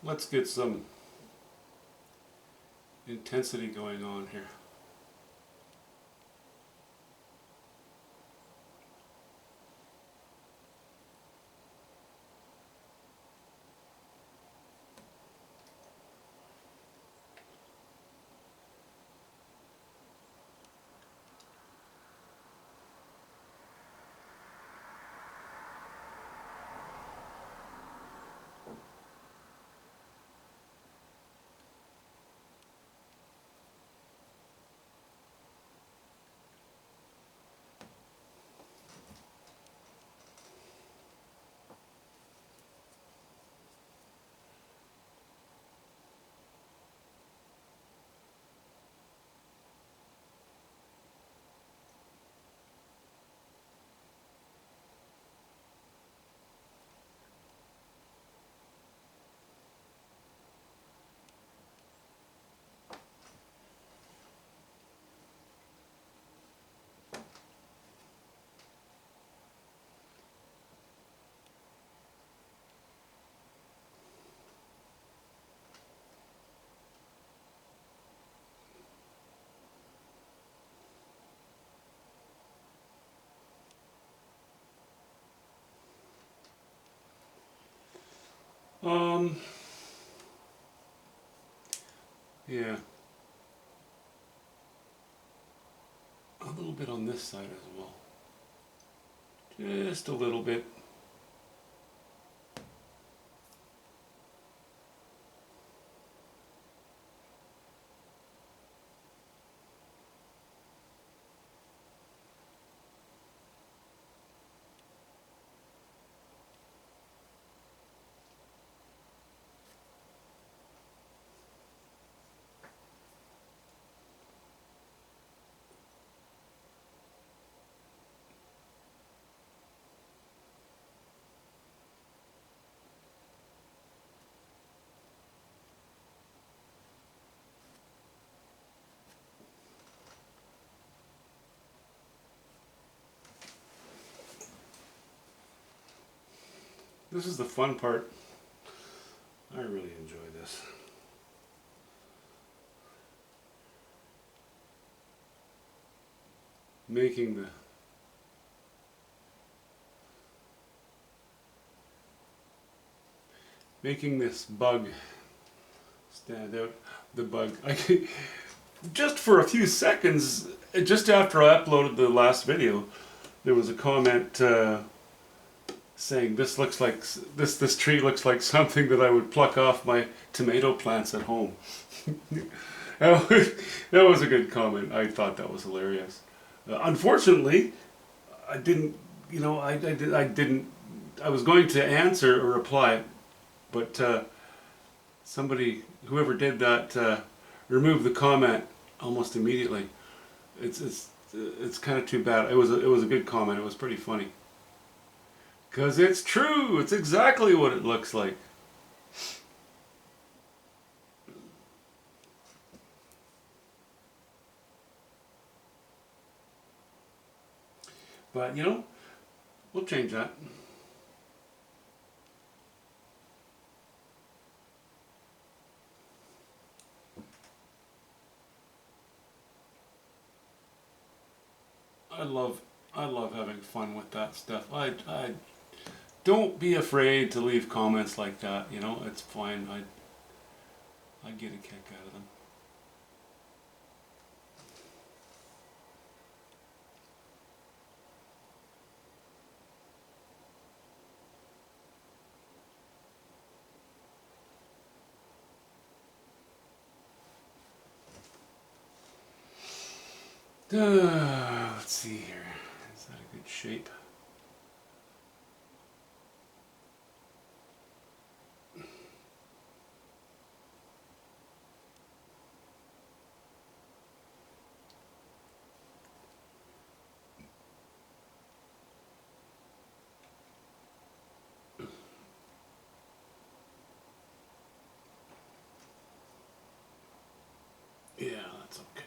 Let's get some intensity going on here. Um, yeah, a little bit on this side as well. Just a little bit. This is the fun part. I really enjoy this. Making the making this bug stand out. The bug. Just for a few seconds, just after I uploaded the last video, there was a comment saying this looks like this tree looks like something that I would pluck off my tomato plants at home. That was a good comment. I thought that was hilarious. Unfortunately, I didn't. You know, I didn't. I was going to answer or reply, but somebody, whoever did that, removed the comment almost immediately. It's kind of too bad. It was a good comment. It was pretty funny. 'Cause it's true. It's exactly what it looks like. But you know, we'll change that. I love I love having fun with that stuff. I don't be afraid to leave comments like that. You know, it's fine. I get a kick out of them. Let's see here. Is that a good shape? Yeah, that's okay.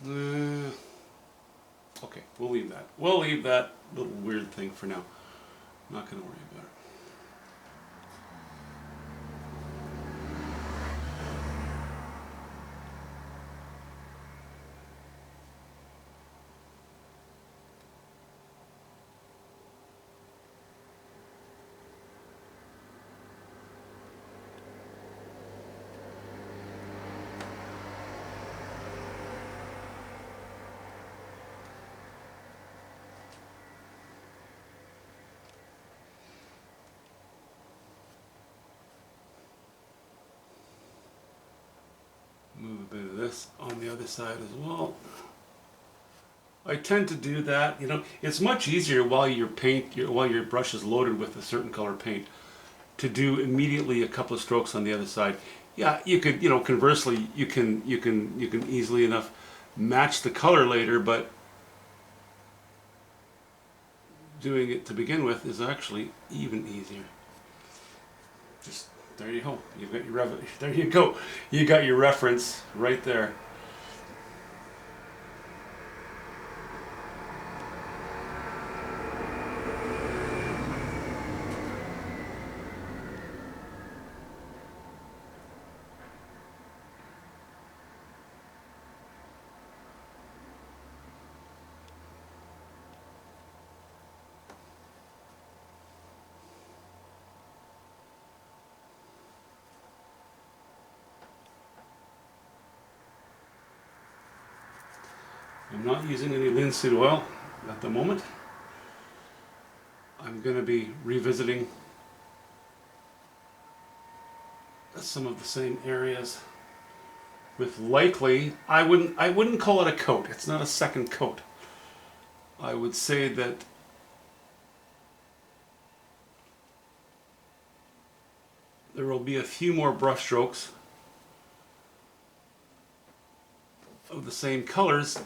Okay, we'll leave that. We'll leave that little weird thing for now. Not going to worry about it. Move a bit of this on the other side as well. I tend to do that, you know, it's much easier while your brush is loaded with a certain color paint to do immediately a couple of strokes on the other side. Yeah, you could, you know, conversely, you can easily enough match the color later, but doing it to begin with is actually even easier. Just there you go. You've got your there you go. You got your reference right there. I'm not using any linseed oil at the moment. I'm going to be revisiting some of the same areas with likely, I wouldn't call it a coat. It's not a second coat. I would say that there will be a few more brush strokes of the same colors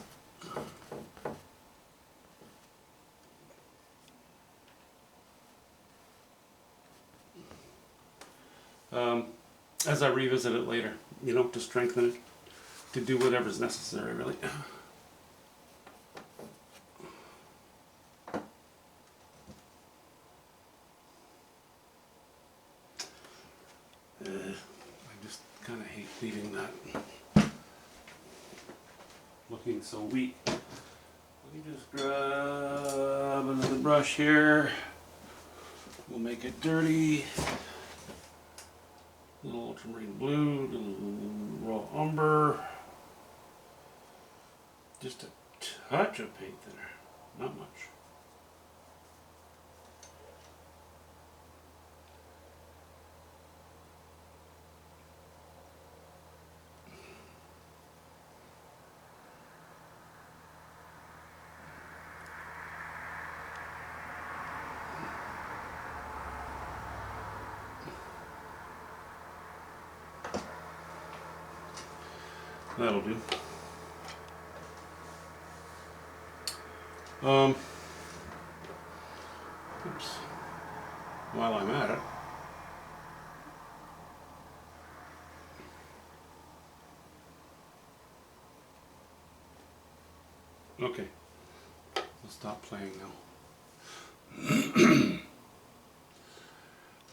as I revisit it later, you know, to strengthen it, to do whatever's necessary, really. I just kind of hate leaving that looking so weak. Let me just grab another brush here. We'll make it dirty. Little ultramarine blue, little raw umber. Just a touch of paint thinner, not much. That'll do. Oops. While I'm at it, okay, I'll stop playing now.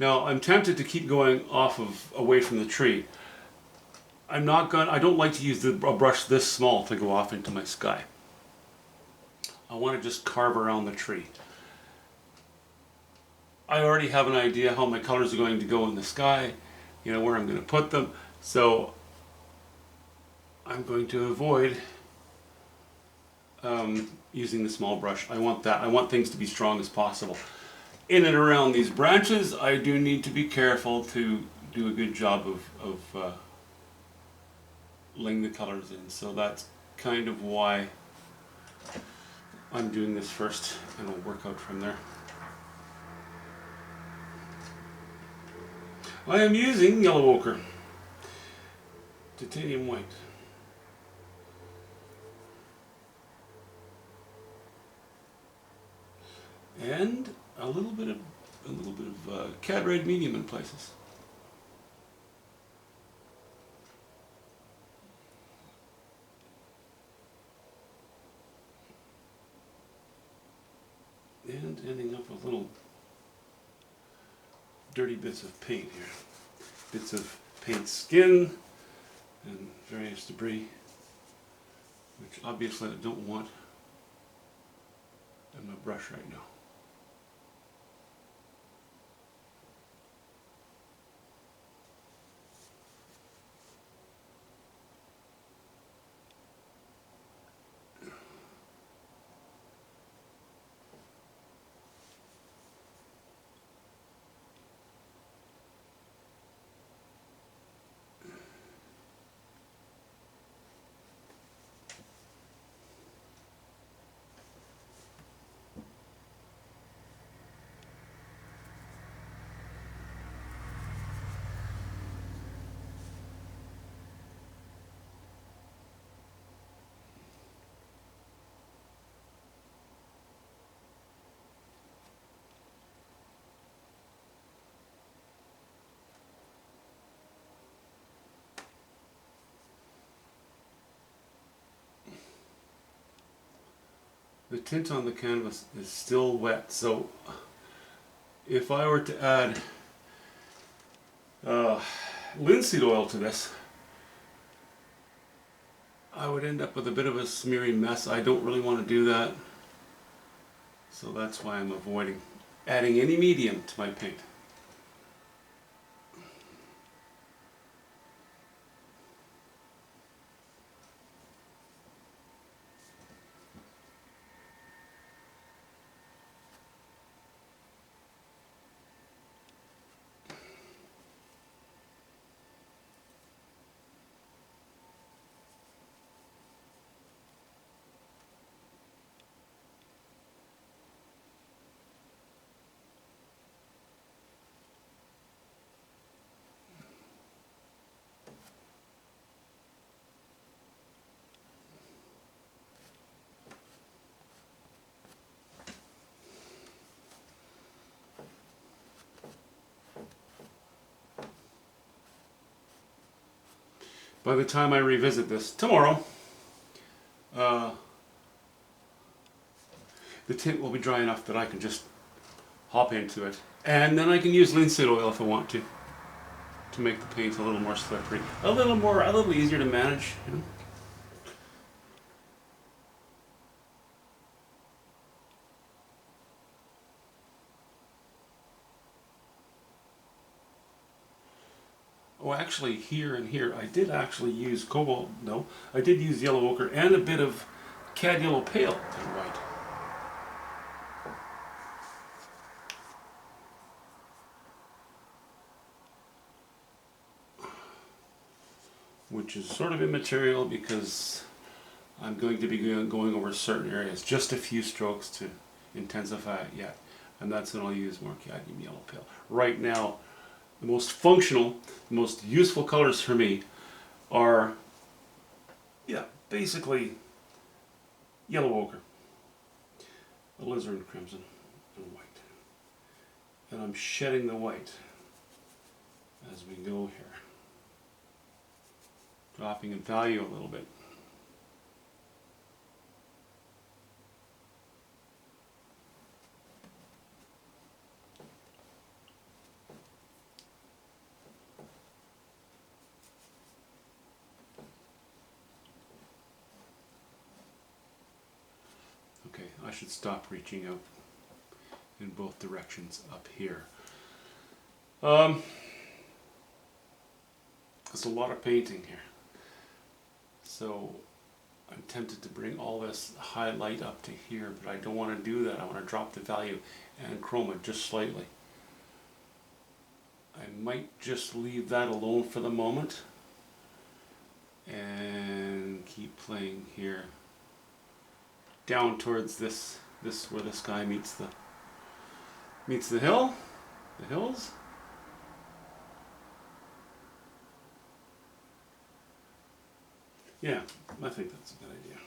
Now I'm tempted to keep going away from the tree. I don't like to use a brush this small to go off into my sky. I want to just carve around the tree. I already have an idea how my colors are going to go in the sky, you know, where I'm going to put them, so I'm going to avoid using the small brush. I want things to be strong as possible. In and around these branches, I do need to be careful to do a good job of laying the colors in, so that's kind of why I'm doing this first, and we'll work out from there. I am using yellow ochre, titanium white. And a little bit of cad red medium in places. and ending up with little dirty bits of paint here. Bits of paint skin and various debris, which obviously I don't want in my brush right now. The tint on the canvas is still wet, so if I were to add linseed oil to this, I would end up with a bit of a smeary mess. I don't really want to do that, so that's why I'm avoiding adding any medium to my paint. By the time I revisit this tomorrow, the tint will be dry enough that I can just hop into it. And then I can use linseed oil if I want to make the paint a little more slippery. A little easier to manage, you know. Oh, actually, here and here, I did actually use cobalt, no, I did use yellow ochre and a bit of cad yellow pale and white. Which is sort of immaterial because I'm going to be going over certain areas, just a few strokes to intensify it yet. And that's when I'll use more cadmium yellow pale. Right now, the most functional, the most useful colors for me are, yeah, basically yellow ochre, alizarin crimson, and white. And I'm shedding the white as we go here, dropping in value a little bit. Okay, I should stop reaching out in both directions up here. There's a lot of painting here. So I'm tempted to bring all this highlight up to here, but I don't want to do that. I want to drop the value and chroma just slightly. I might just leave that alone for the moment and keep playing here down towards this where the sky meets the hills. Yeah, I think that's a good idea.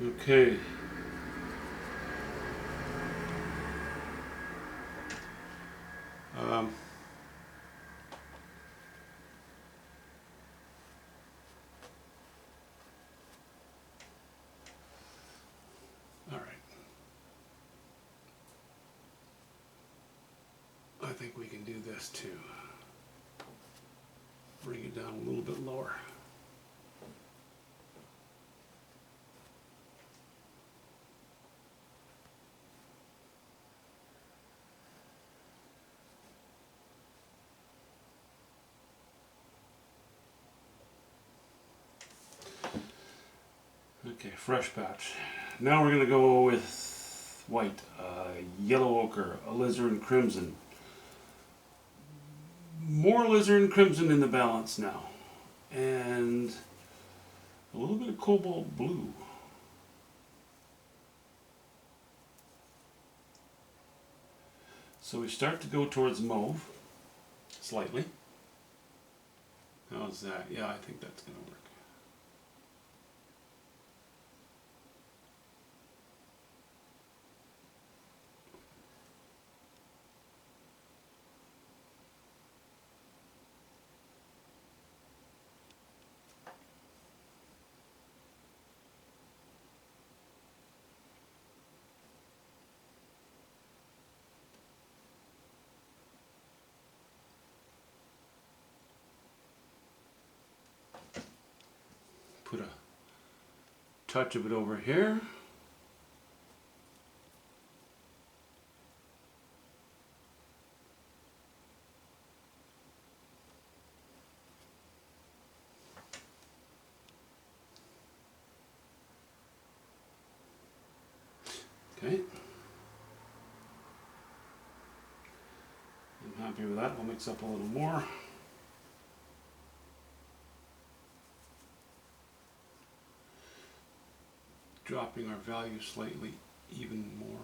Okay. Um, all right. I think we can do this too. Bring it down a little bit lower. Okay, fresh batch. Now we're going to go with white, yellow ochre, alizarin crimson. More alizarin crimson in the balance now. And a little bit of cobalt blue. So we start to go towards mauve, slightly. How's that? Yeah, I think that's going to work. Put a touch of it over here. Okay. I'm happy with that. We'll mix up a little more. Dropping our value slightly even more.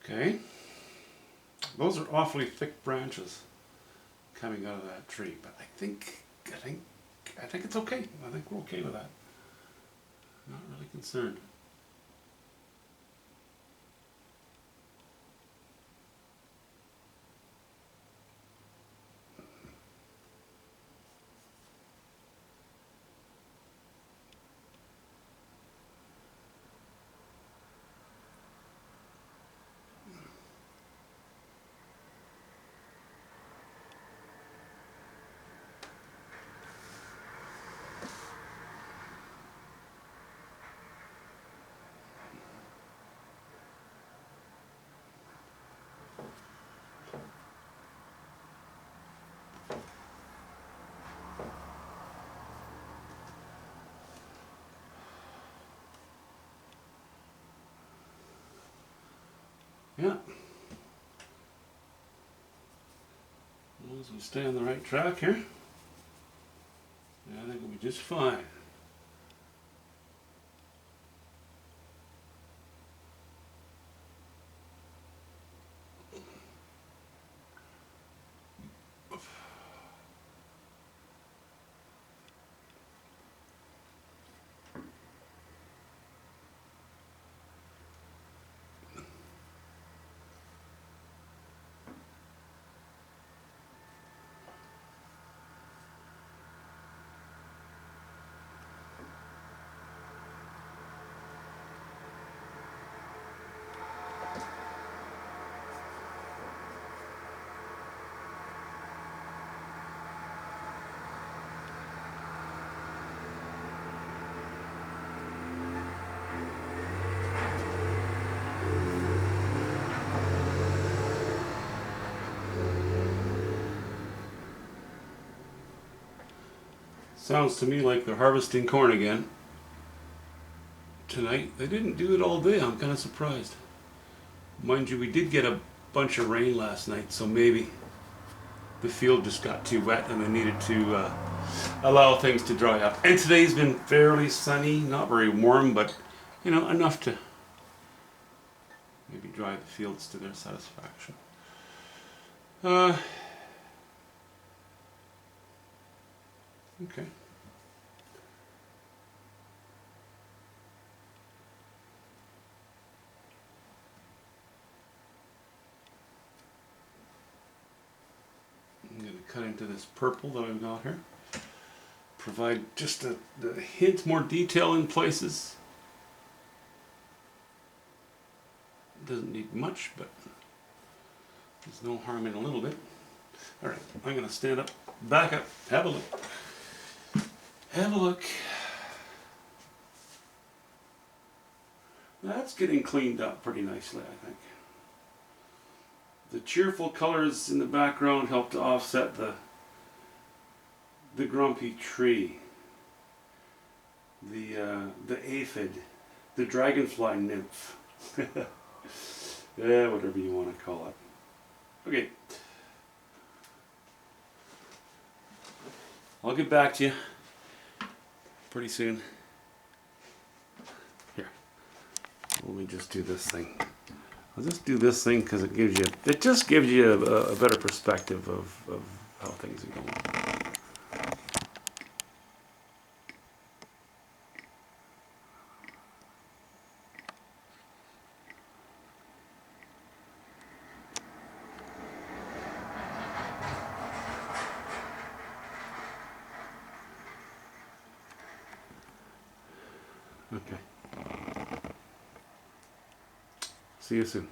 Okay. Those are awfully thick branches coming out of that tree, but I think it's okay. I think we're okay with that. Not really concerned. Yeah. As long as we stay on the right track here, yeah, I think we'll be just fine. Sounds to me like they're harvesting corn again tonight. They didn't do it all day. I'm kind of surprised. Mind you, we did get a bunch of rain last night, so maybe the field just got too wet and they needed to allow things to dry up. And today's been fairly sunny, not very warm, but you know, enough to maybe dry the fields to their satisfaction. Okay. I'm going to cut into this purple that I've got here. Provide just a hint more detail in places. Doesn't need much, but there's no harm in a little bit. Alright, I'm going to stand up, back up, have a look. Have a look. That's getting cleaned up pretty nicely, I think. The cheerful colors in the background help to offset the grumpy tree, the aphid, the dragonfly nymph. Yeah, whatever you want to call it. Okay. I'll get back to you pretty soon. Here. Let me just do this thing. I'll just do this thing because it just gives you a better perspective of how things are going. Okay. See you soon.